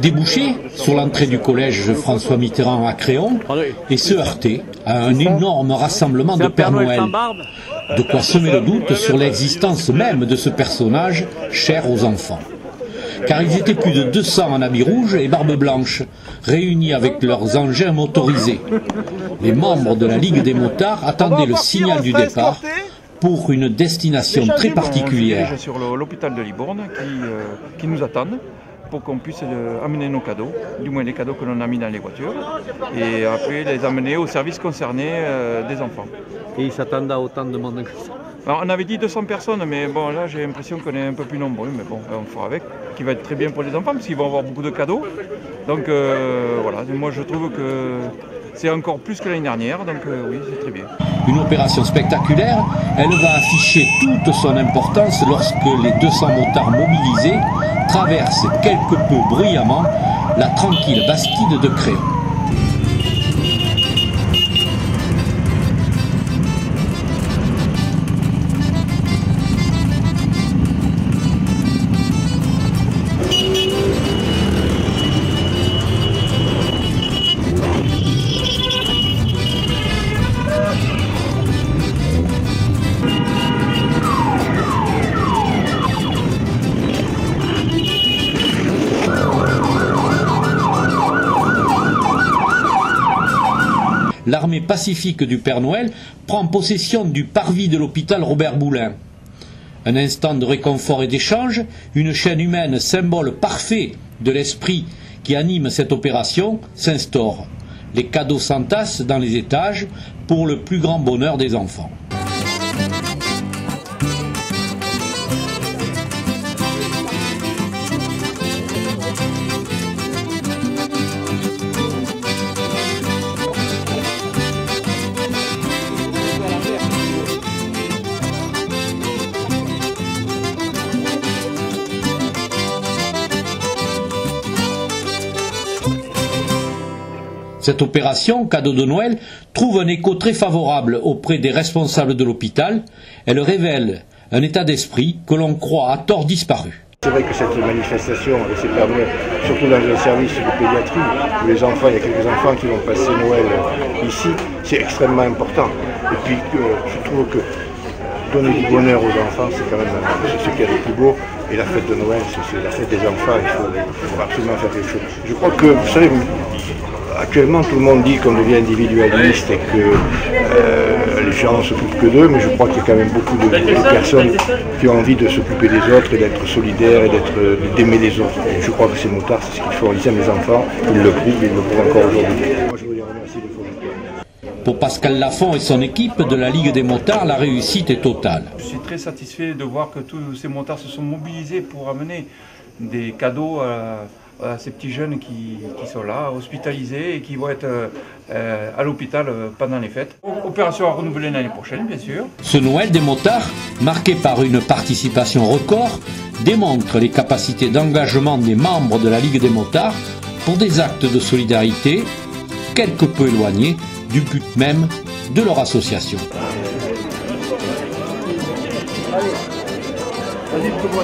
débouchait sur l'entrée du collège François Mitterrand à Créon et se heurtait à un énorme rassemblement de Père Noël. De quoi semer le doute sur l'existence même de ce personnage cher aux enfants. Car ils étaient plus de 200 en habits rouges et barbe blanche, réunis avec leurs engins motorisés. Les membres de la Ligue des motards attendaient le signal du départ pour une destination très particulière. On se dirige sur l'hôpital de Libourne qui nous attendent pour qu'on puisse amener nos cadeaux, du moins les cadeaux que l'on a mis dans les voitures, et après les amener aux services concernés des enfants. Et ils s'attendent à autant de monde que ça? Alors, on avait dit 200 personnes, mais bon, là j'ai l'impression qu'on est un peu plus nombreux, mais bon, on fera avec, qui va être très bien pour les enfants, parce qu'ils vont avoir beaucoup de cadeaux. Donc voilà, moi je trouve que c'est encore plus que l'année dernière, donc oui, c'est très bien. Une opération spectaculaire, elle va afficher toute son importance lorsque les 200 motards mobilisés traversent quelque peu bruyamment la tranquille Bastide de Créon. L'armée pacifique du Père Noël prend possession du parvis de l'hôpital Robert Boulin. Un instant de réconfort et d'échange, une chaîne humaine, symbole parfait de l'esprit qui anime cette opération, s'instaure. Les cadeaux s'entassent dans les étages pour le plus grand bonheur des enfants. Cette opération, cadeau de Noël, trouve un écho très favorable auprès des responsables de l'hôpital. Elle révèle un état d'esprit que l'on croit à tort disparu. C'est vrai que cette manifestation et ces Pères Noël, surtout dans un service de pédiatrie, où les enfants, il y a quelques enfants qui vont passer Noël ici, c'est extrêmement important. Et puis je trouve que donner du bonheur aux enfants, c'est quand même ce qu'il y a de plus beau. Et la fête de Noël, c'est la fête des enfants, il faut absolument faire quelque chose. Je crois que, vous savez, actuellement tout le monde dit qu'on devient individualiste et que les gens ne s'occupent que d'eux, mais je crois qu'il y a quand même beaucoup de personnes qui ont envie de s'occuper des autres et d'être solidaires et d'aimer les autres. Et je crois que ces motards, c'est ce qu'ils font ici à mes enfants, ils le prouvent, ils le prouvent encore aujourd'hui. Moi je vous remercie de votre. Pour Pascal Lafont et son équipe de la Ligue des motards, la réussite est totale. Je suis très satisfait de voir que tous ces motards se sont mobilisés pour amener des cadeaux à ces petits jeunes qui sont là, hospitalisés et qui vont être à l'hôpital pendant les fêtes. Opération à renouveler l'année prochaine, bien sûr. Ce Noël des motards, marqué par une participation record, démontre les capacités d'engagement des membres de la Ligue des motards pour des actes de solidarité quelque peu éloignés du but même de leur association. Vas-y,